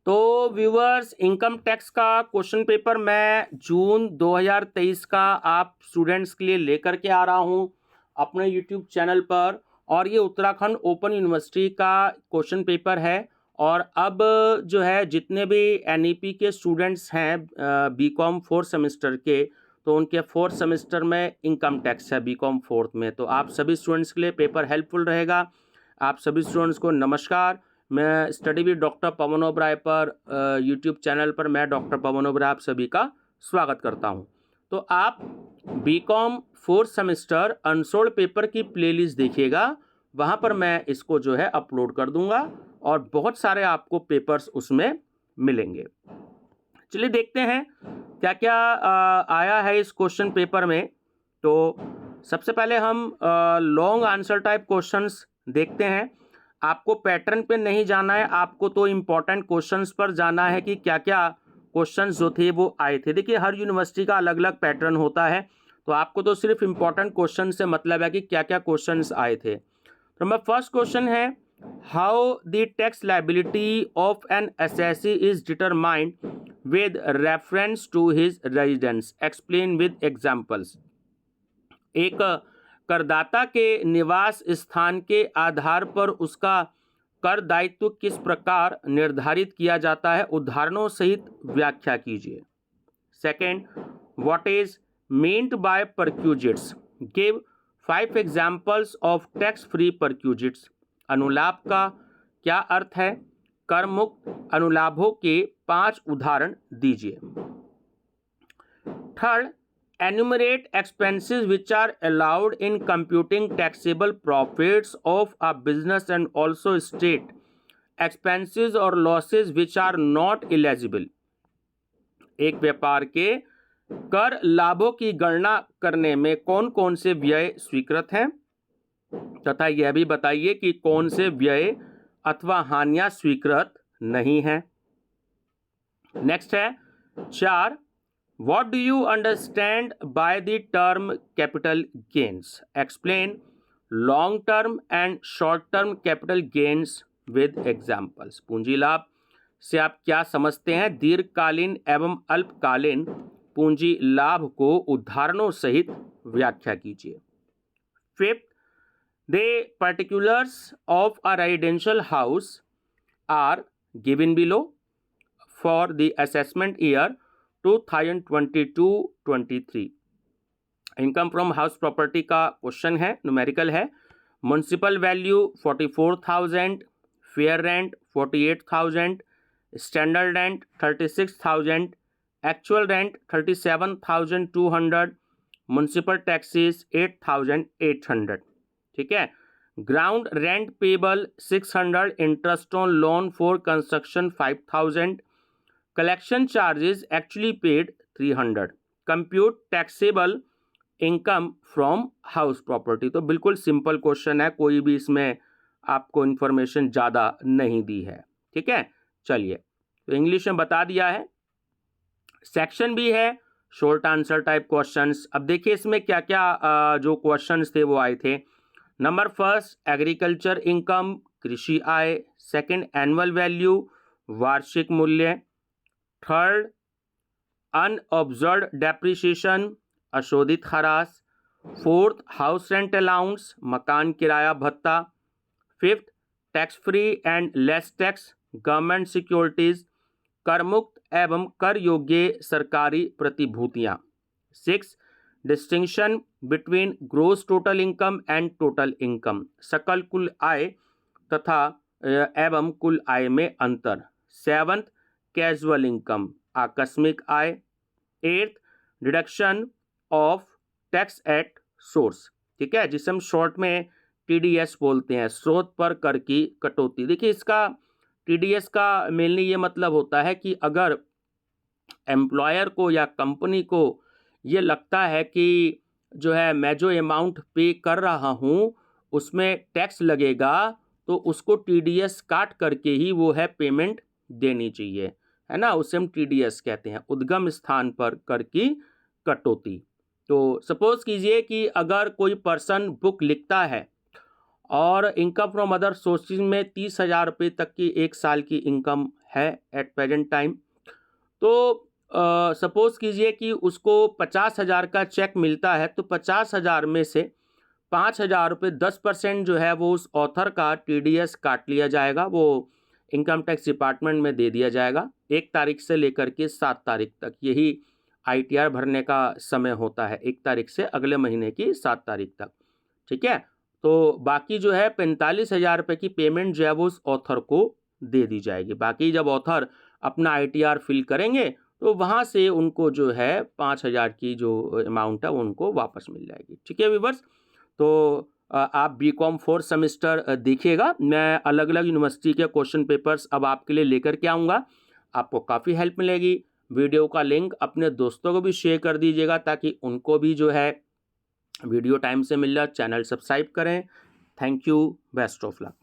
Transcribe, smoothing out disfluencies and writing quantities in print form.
तो viewers, income tax का question paper मैं जून 2023 का आप स्टूडेंट्स के लिए लेकर के आ रहा हूं अपने यूट्यूब चैनल पर। और ये उत्तराखंड ओपन यूनिवर्सिटी का क्वेश्चन पेपर है। और अब जो है जितने भी एनईपी के स्टूडेंट्स हैं बीकॉम फोर्थ सेमेस्टर के, तो उनके फोर्थ सेमेस्टर में इनकम टैक्स है बीकॉम फोर्थ में। तो आप सभी स्टूडेंट्स के लिए पेपर हेल्पफुल रहेगा। आप सभी स्टूडेंट्स को नमस्कार। मैं स्टडी विद डॉक्टर पवन ओबराय पर यूट्यूब चैनल पर मैं डॉक्टर पवन ओबराय आप सभी का स्वागत करता हूं। तो आप BCom fourth semester unsolved paper की प्लेलिस्ट देखिएगा, वहां पर मैं इसको जो है अपलोड कर दूंगा और बहुत सारे आपको पेपर्स उसमें मिलेंगे। चलिए देखते हैं क्या क्या आया है इस क्वेश्चन पेपर में। तो सबसे पहले हम लॉन्ग आंसर टाइप क्वेश्चंस देखते हैं। आपको पैटर्न पे नहीं जाना है, आपको तो इम्पोर्टेंट क्वेश्चंस पर जाना है कि क्या क्या क्वेश्चंस जो थे वो आए थे। देखिए हर यूनिवर्सिटी का अलग अलग पैटर्न होता है, तो आपको तो सिर्फ इम्पोर्टेंट क्वेश्चन से मतलब है कि क्या क्या क्वेश्चंस आए थे। तो मेरा फर्स्ट क्वेश्चन है, how the tax liability of an assessee is determined with reference to his residence, explain with examples. एक करदाता के निवास स्थान के आधार पर उसका कर दायित्व किस प्रकार निर्धारित किया जाता है, उदाहरणों सहित व्याख्या कीजिए। Second, what is meant by perquisites, give 5 examples of tax free perquisites. अनुलाभ का क्या अर्थ है, कर मुक्त अनुलाभों के 5 उदाहरण दीजिए। Third, enumerate expenses which are allowed in computing taxable profits of a business and also state expenses or losses which are not eligible। एक व्यापार के कर लाभों की गणना करने में कौन कौन से व्यय स्वीकृत हैं तथा यह भी बताइए कि कौन से व्यय अथवा हानियां स्वीकृत नहीं हैं। नेक्स्ट है 4, What do you understand by the term capital gains? Explain long-term and short-term capital gains with examples। पूंजी लाभ से आप क्या समझते हैं, दीर्घकालीन एवं अल्पकालीन पूंजी लाभ को उदाहरणों सहित व्याख्या कीजिए। Fifth, the particulars of a residential house are given below for the assessment year 2022-23। Income from house property का क्वेश्चन है, न्यूमेरिकल है। Municipal value 44,000, fair rent 48,000, standard rent 36,000, actual rent 37,200, municipal taxes 8,800। ठीक है। Ground rent payable 600, interest on loan for construction 5,000, collection charges actually paid 300, compute taxable income from house property। तो बिल्कुल simple question है, कोई भी इसमें आपको इंफॉर्मेशन ज़्यादा नहीं दी है। ठीक है, चलिए तो इंग्लिश में बता दिया है। सेक्शन भी है शॉर्ट आंसर टाइप क्वेश्चंस। अब देखिए इसमें क्या क्या जो क्वेश्चंस थे वो आए थे। नंबर फर्स्ट, एग्रीकल्चर इनकम कृषि आय। सेकंड, एनुअल वैल्यू वार्षिक मूल्य। थर्ड, अनऑब्जर्व्ड डेप्रिसिएशन अशोधित खराश। फोर्थ, हाउस रेंट अलाउंस मकान किराया भत्ता। Fifth, tax free and less tax government securities कर मुक्त एवं कर योग्य सरकारी प्रतिभूतियां। Six, distinction between gross total income and total income सकल कुल आय तथा एवं कुल आय में अंतर। सेवंथ, कैजुअल इनकम आकस्मिक आय। Eighth, deduction of tax at source. ठीक है, जिसे हम शॉर्ट में टीडीएस बोलते हैं, स्रोत पर कर की कटौती। देखिए इसका टीडीएस का मेनली ये मतलब होता है कि अगर एम्प्लॉयर को या कंपनी को ये लगता है कि जो है मैं जो अमाउंट पे कर रहा हूँ उसमें टैक्स लगेगा, तो उसको टीडीएस काट करके ही वो है पेमेंट देनी चाहिए, है ना। उसे हम टीडीएस कहते हैं, उद्गम स्थान पर कर की कटौती। तो सपोज कीजिए कि अगर कोई पर्सन बुक लिखता है और इनकम फ्रॉम अदर सोर्सेज में 30,000 रुपये तक की एक साल की इनकम है एट प्रेजेंट टाइम। तो सपोज कीजिए कि उसको 50,000 का चेक मिलता है, तो 50,000 में से 5,000 रुपये 10% जो है वो उस ऑथर का TDS काट लिया जाएगा, वो इनकम टैक्स डिपार्टमेंट में दे दिया जाएगा 1 तारीख से लेकर के 7 तारीख तक। यही ITR भरने का समय होता है, 1 तारीख से अगले महीने की 7 तारीख तक। ठीक है, तो बाकी जो है 45,000 रुपये की पेमेंट जो है वो उस ऑथर को दे दी जाएगी। बाकी जब ऑथर अपना ITR फिल करेंगे तो वहाँ से उनको जो है 5,000 की जो अमाउंट है उनको वापस मिल जाएगी। ठीक है व्यूअर्स, तो आप BCom 4th सेमेस्टर देखिएगा। मैं अलग अलग यूनिवर्सिटी के क्वेश्चन पेपर्स अब आपके लिए लेकर के आऊँगा, आपको काफ़ी हेल्प मिलेगी। वीडियो का लिंक अपने दोस्तों को भी शेयर कर दीजिएगा ताकि उनको भी जो है वीडियो टाइम से मिल जाए। चैनल सब्सक्राइब करें। Thank you, best of luck.